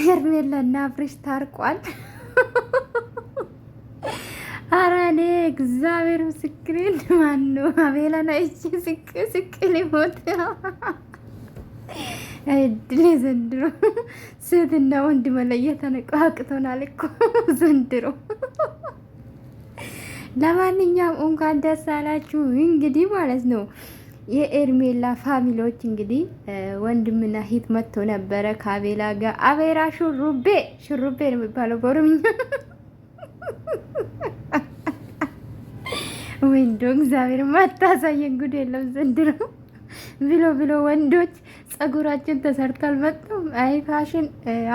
ሄርሜላና አብርሽ ታርቋል። ኧረ እኔ እግዚአብሔር ምስክሬን ማነው አቤላና እቺ ስቅ ሊሞት እድሌ ዘንድሮ ሴትና ወንድ መለየት ተነቃቅቶናል እኮ ዘንድሮ። ለማንኛውም እንኳን ደስ አላችሁ እንግዲህ ማለት ነው። የኤርሜላ ፋሚሊዎች እንግዲህ ወንድምና ሂት መጥቶ ነበረ ከአቤላ ጋር። አቤላ ሹሩቤ ነው የሚባለው በኦሮምኛ። ወንዶ እግዚአብሔር ማታሳየን ጉድ የለም ዘንድሮ። ብሎ ወንዶች ጸጉራችን ተሰርቷል መጥተው። አይ ፋሽን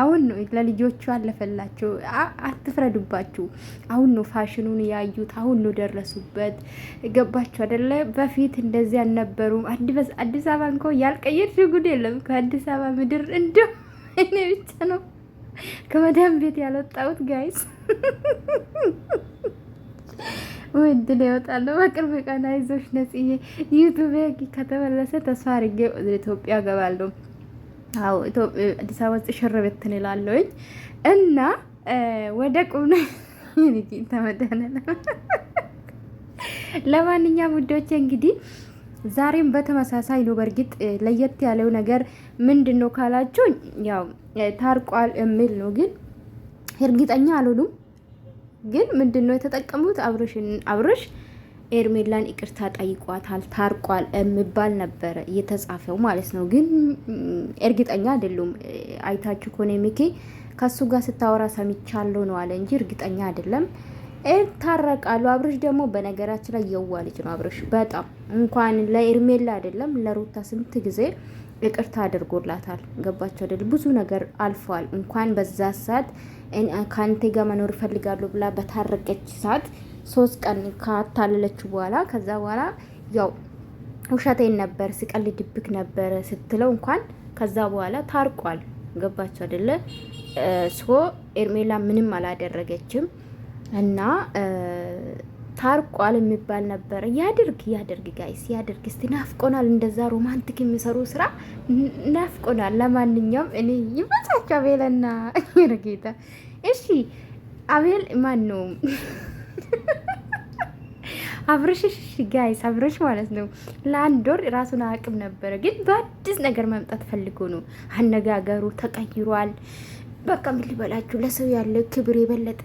አሁን ነው ለልጆቹ አለፈላቸው። አትፍረዱባችሁ። አሁን ነው ፋሽኑን ያዩት። አሁን ነው ደረሱበት። ገባችሁ አይደለ? በፊት እንደዚህ አልነበሩም። አዲስ አበባ እንኳ ያልቀየርሽ ጉድ የለም ከአዲስ አበባ ምድር። እንደው እኔ ብቻ ነው ከመዳም ቤት ያልወጣሁት ጋይስ። ወንድ ነው ይወጣል በቅርብ ቀን። አይዞሽ ነጽዬ። ዩቲዩብ ከተመለሰ ተስፋ አድርጌ ወደ ኢትዮጵያ ገባለሁ። አዎ አዲስ አበባ ውስጥ ሽርቤት እንላለሁኝ እና ወደ ቁም ይንጂ ተመደነ። ለማንኛውም ውዶቼ እንግዲህ ዛሬም በተመሳሳይ ነው። በእርግጥ ለየት ያለው ነገር ምንድነው ካላችሁ ያው ታርቋል የሚል ነው፣ ግን እርግጠኛ አልሆኑም። ግን ምንድነው የተጠቀሙት? አብርሽ ኤርሜላን ይቅርታ ጠይቋታል፣ ታርቋል የሚባል ነበረ እየተጻፈው ማለት ነው። ግን እርግጠኛ አይደሉም። አይታችሁ ከሆነ ሚኪ ከሱ ጋር ስታወራ ሰምቻለሁ ነው አለ እንጂ እርግጠኛ አይደለም። ታረቃሉ። አብርሽ ደግሞ በነገራችን ላይ የዋ ልጅ ነው። አብርሽ በጣም እንኳን ለኤርሜላ አይደለም ለሩታ ስንት ጊዜ ይቅርታ አድርጎላታል። ገባችሁ አይደል? ብዙ ነገር አልፏል። እንኳን በዛ ሰዓት ከአንተ ጋር መኖር እፈልጋለሁ ብላ በታረቀች ሰዓት 3 ቀን ካታለለችው በኋላ ከዛ በኋላ ያው ውሸቴን ነበር ስቀልድብክ ነበር ስትለው እንኳን ከዛ በኋላ ታርቋል። ገባችሁ አይደለ? ኤርሜላ ምንም አላደረገችም እና ታርቋል የሚባል ነበር። ያድርግ ጋይስ ያድርግ። እስቲ ናፍቆናል፣ እንደዛ ሮማንቲክ የሚሰሩ ስራ ናፍቆናል። ለማንኛውም እኔ ይመቻቸው አቤልና ረጌታ። እሺ አቤል ማን ነው? አብርሽ ጋይስ አብርሽ ማለት ነው። ለአንድ ወር ራሱን አቅም ነበረ፣ ግን በአዲስ ነገር መምጣት ፈልጎ ነው። አነጋገሩ ተቀይሯል። በቃ ምን ልበላችሁ፣ ለሰው ያለ ክብር የበለጠ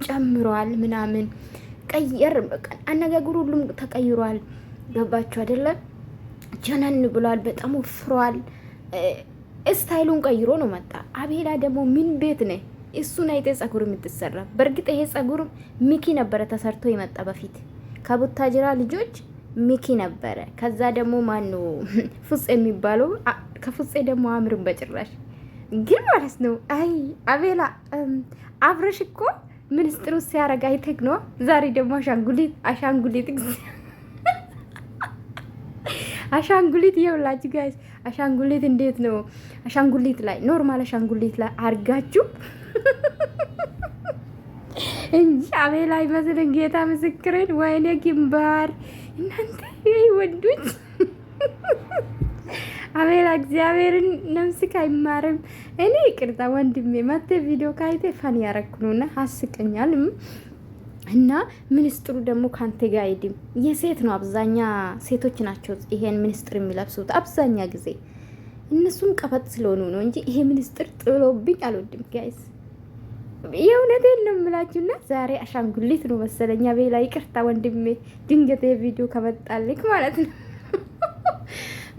ጨምሯል ምናምን ቀየር በቃ አነጋገሩ ሁሉም ተቀይሯል። ገባችሁ አይደለ? ጀነን ብሏል። በጣም ወፍሯል። ስታይሉን ቀይሮ ነው መጣ። አቤላ ደግሞ ምን ቤት ነህ? እሱን አይተ ጸጉር የምትሰራ። በእርግጥ ይሄ ጸጉር ሚኪ ነበረ ተሰርቶ የመጣ በፊት ከቡታጅራ ልጆች ሚኪ ነበረ። ከዛ ደግሞ ማኑ ፍጽ የሚባለው ከፍጽ ደግሞ አምርን በጭራሽ ግን ማለት ነው። አይ አቤላ አብርሽ እኮ ሚኒስትሩ ሲያረጋ አይተክ ነው። ዛሬ ደግሞ አሻንጉሊት ይኸውላችሁ ጋይስ፣ አሻንጉሊት እንዴት ነው? አሻንጉሊት ላይ ኖርማል አሻንጉሊት ላይ አርጋችሁ እንጂ አቤላ አይመስልም። ጌታ ምስክሬን፣ ወይኔ ግንባር እናንተ ወንዶች። አቤላ እግዚአብሔርን ነፍስክ አይማርም። እኔ ይቅርታ ወንድሜ መተ ቪዲዮ ካይቴ ፈን ያረኩኑና አስቀኛል። እና ሚኒስትሩ ደግሞ ካንተ ጋር አይድም። የሴት ነው፣ አብዛኛ ሴቶች ናቸው ይሄን ሚኒስትር የሚለብሱት አብዛኛ ጊዜ። እነሱም ቀፈጥ ስለሆኑ ነው እንጂ ይሄ ሚኒስትር ጥሎብኝ አልወድም ጋይስ። የእውነቴን ነው የምላችሁና ዛሬ አሻንጉሊት ነው መሰለኛ። አቤላ ይቅርታ ወንድሜ፣ ድንገት የቪዲዮ ከመጣልክ ማለት ነው።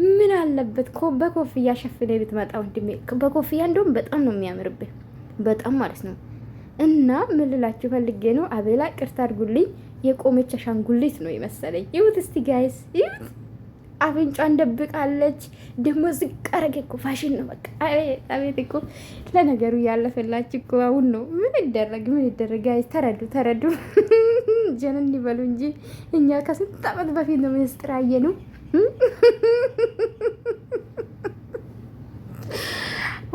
ምን አለበት በኮፍያ ሸፍኔ ብትመጣ ወንድሜ። በኮፍያ እንደውም በጣም ነው የሚያምርብህ፣ በጣም ማለት ነው። እና ምን ልላችሁ ፈልጌ ነው፣ አቤላ ቅርታ አድርጉልኝ፣ የቆመች አሻንጉሊት ነው የመሰለኝ። ይሁት እስቲ ጋይስ ይሁት፣ አፍንጫን ደብቃለች ደግሞ ዝቅ አረገ እኮ። ፋሽን ነው በቃ። አቤት እኮ ለነገሩ ያለፈላችሁ እኮ አሁን ነው። ምን ይደረግ ጋይስ፣ ተረዱ። ጀነን ይበሉ እንጂ እኛ ከስንት ዓመት በፊት ነው ሚኒስትር አየነው።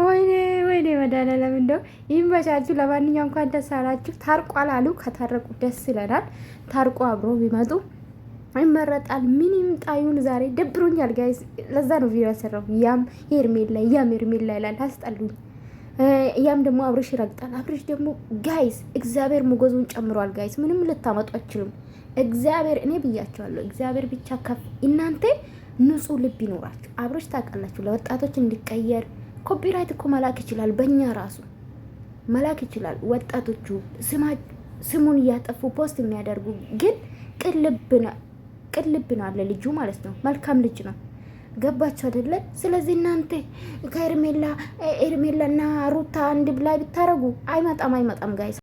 ወይኔ መድኃኒዓለም እንደው ይመቻችሁ። ለማንኛውም እንኳን ደስ አላችሁ። ታርቋል አሉ። ከታረቁ ደስ ይለናል። ታርቆ አብሮ ቢመጡ ይመረጣል። ምን ይምጣዩን ዛሬ ደብሮኛል ጋይስ። ለዛ ነው ቪዲዮ ያሰራው። ያም ሄርሜላ ይላል አስጠሉኝ። ያም ደግሞ አብርሽ ይረግጣል። አብርሽ ደግሞ ጋይስ እግዚአብሔር ሞገዙን ጨምሯል ጋይስ። ምንም ልታመጡ አችሉም። እግዚአብሔር እኔ ብያቸዋለሁ። እግዚአብሔር ብቻ ከፍ እናንተ ንጹህ ልብ ይኖራችሁ። አብርሽ ታውቃላችሁ ለወጣቶች እንዲቀየር ኮፒራይት እኮ መላክ ይችላል። በእኛ ራሱ መላክ ይችላል። ወጣቶቹ ስሙን እያጠፉ ፖስት የሚያደርጉ ግን ቅልብ ነው አለ ልጁ ማለት ነው። መልካም ልጅ ነው። ገባችሁ አይደለ? ስለዚህ እናንተ ከኤርሜላና ሩታ አንድ ላይ ብታረጉ አይመጣም ጋይስ።